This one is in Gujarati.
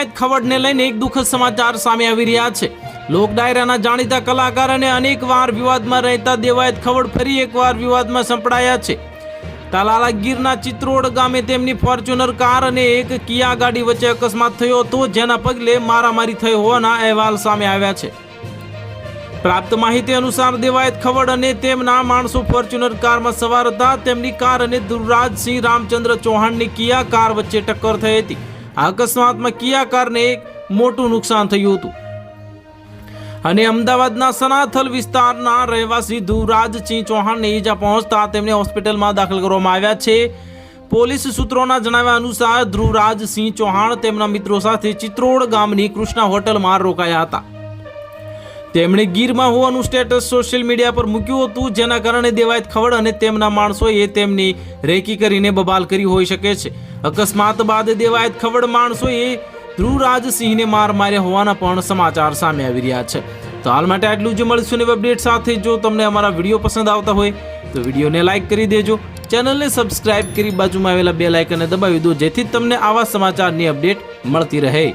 દેવાયત ખવડને લઈને એક દુઃખદ સમાચાર સામે આવી રહ્યા છે। લોક ડાયરાના જાણીતા કલાકાર અને અનેકવાર વિવાદમાં રહેતા દેવાયત ખવડ ફરી એકવાર વિવાદમાં સંપડાયા છે। તાલાલા ગીરના ચિત્રોડ ગામે તેમની ફોર્ચ્યુનર કાર અને એક કિયા ગાડી વચ્ચે અકસ્માત થયો હતો, જેના પગલે મારામારી થઈ હોવાના અહેવાલ સામે આવ્યા છે। પ્રાપ્ત માહિતી અનુસાર દેવાયત ખવડ અને તેમના માણસો ફોર્ચ્યુનર કારમાં સવાર હતા। તેમની કાર અને ધ્રુવરાજસિંહ રામચંદ્ર ચૌહાણની કિયા કાર વચ્ચે ટક્કર થઈ હતી। આ અકસ્માતમાં કિયા કારને એક મોટું નુકસાન થયું હતું અને અમદાવાદના સનાથલ વિસ્તારના રહેવાસી ધ્રુવરાજસિંહ ચૌહાણને ઈજા પહોંચતા તેમને હોસ્પિટલમાં દાખલ કરવામાં આવ્યા છે। પોલીસ સૂત્રોના જણાવ્યા અનુસાર ધ્રુવરાજસિંહ ચૌહાણ તેમના મિત્રો સાથે ચિત્રોડ ગામની કૃષ્ણા હોટલમાં રોકાયા હતા। તેમણે ગીરમાં હોવાનું સ્ટેટસ સોશિયલ મીડિયા પર મૂક્યું હતું, જેના કારણે દેવાયત ખવડ અને તેમના માણસોએ તેમની રેકી કરીને બબાલ કરી હોઈ શકે છે। અકસ્માત બાદ દેવાયત ખવડ માણસોએ ધ્રુવરાજસિંહને માર માર્યા હોવાના પણ સમાચાર સામે આવી રહ્યા છે। તો હાલ માટે આટલું જ। મળીશું નવી અપડેટ સાથે। જો તમને અમારા વિડીયો પસંદ આવતા હોય તો વિડીયોને લાઇક કરી દેજો, ચેનલને સબસ્ક્રાઇબ કરી બાજુમાં આવેલા બેલ આઇકનને દબાવી દો, જેથી તમને આવા સમાચારની અપડેટ મળતી રહે।